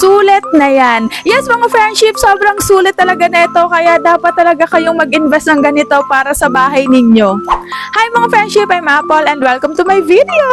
Sulit na yan. Yes, mga friendship, sobrang sulit talaga neto. Kaya dapat talaga kayong mag-invest ng ganito para sa bahay ninyo. Hi mga friendship, I'm Apple and welcome to my video.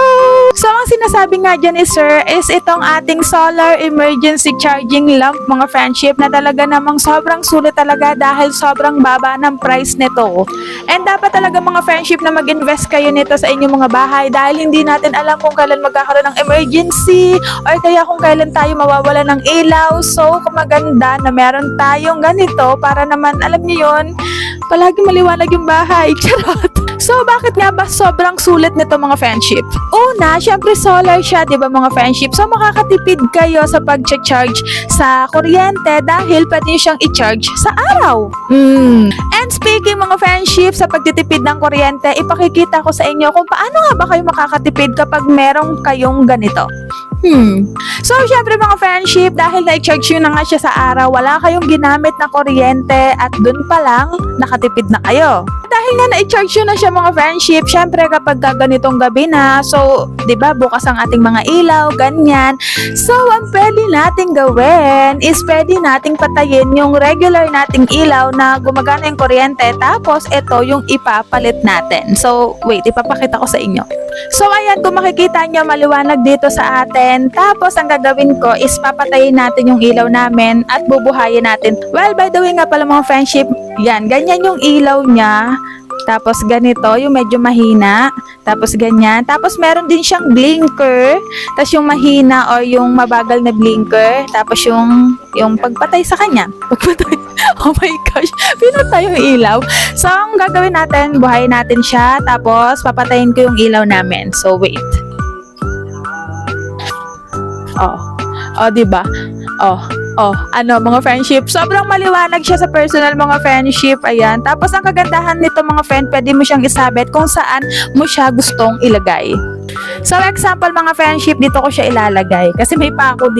So, ang sinasabi nga dyan sir, is itong ating solar emergency charging lamp mga friendship na talaga namang sobrang sulit talaga dahil sobrang baba ng price nito. And dapat talaga mga friendship na mag-invest kayo nito sa inyong mga bahay dahil hindi natin alam kung kailan magkakaroon ng emergency or kaya kung kailan tayo mawawala ng ilaw. So, maganda na meron tayong ganito para naman, alam niyo yun, palagi maliwanag yung bahay. Charot! So, bakit nga ba sobrang sulit nito mga friendship? Una, syempre solar siya, di ba mga friendship? So, makakatipid kayo sa pag-charge sa kuryente dahil pwede nyo siyang i-charge sa araw. And speaking mga friendship, sa pagtitipid ng kuryente, ipakikita ko sa inyo kung paano nga ba kayo makakatipid kapag merong kayong ganito. So, syempre mga friendship, dahil na-charge nyo na nga siya sa araw, wala kayong ginamit na kuryente at dun pa lang, nakatipid na kayo. Dahil nga na-charge nyo na siya mga friendship, syempre kapag ganitong gabi na, so, di ba bukas ang ating mga ilaw, ganyan. So, ang pwede nating gawin is pwede nating patayin yung regular nating ilaw na gumagana yung kuryente, tapos ito yung ipapalit natin. So, wait, ipapakita ko sa inyo. So, ayan, kung makikita nyo, maliwanag dito sa atin. Tapos, ang gagawin ko is papatayin natin yung ilaw namin at bubuhayin natin. Well, by the way nga pala mga friendship, yan, ganyan yung ilaw niya. Tapos, ganito, yung medyo mahina. Tapos, ganyan. Tapos, meron din siyang blinker. Tapos, yung mahina or yung mabagal na blinker. Tapos, yung pagpatay sa kanya. Pagpatay. Oh my gosh, pinatay yung ilaw. So, ang gagawin natin, buhayin natin siya, tapos papatayin ko yung ilaw namin. So, wait. Oh, diba? Ano mga friendship, sobrang maliwanag siya sa personal mga friendship, ayan. Tapos, ang kagandahan nito mga friend, pwede mo siyang isabit kung saan mo siya gustong ilagay. So, example mga friendship, dito ko siya ilalagay. Kasi may pako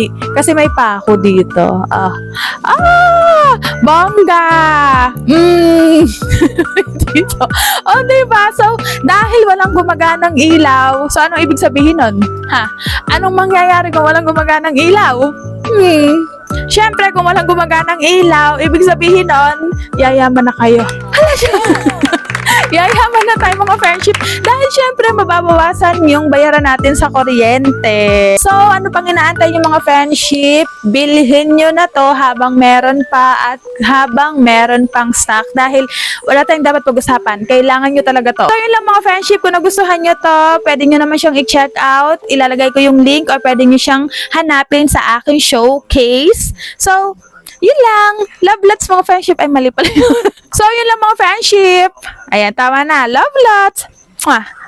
dito. Bongga! Dito. Diba? So, dahil walang gumaganang ilaw, so anong ibig sabihin nun? Anong mangyayari kung walang gumaganang ilaw? Siyempre, kung walang gumaganang ilaw, ibig sabihin nun, yayaman na kayo. Hala siya! Yayaman na tayo mga friendship dahil syempre mababawasan yung bayaran natin sa kuryente. So, ano pang inaantay yung mga friendship? Bilhin nyo na to habang meron pa at habang meron pang stock dahil wala tayong dapat pag-usapan. Kailangan nyo talaga to. So, yun lang mga friendship. Kung nagustuhan nyo to, pwede nyo naman siyang i-check out. Ilalagay ko yung link or pwede nyo siyang hanapin sa aking showcase. So, yun lang. Love lots mga friendship. Ay, mali pala yun. So, yun lang mga friendship. Ayan, tama na. Love lots. Mwah.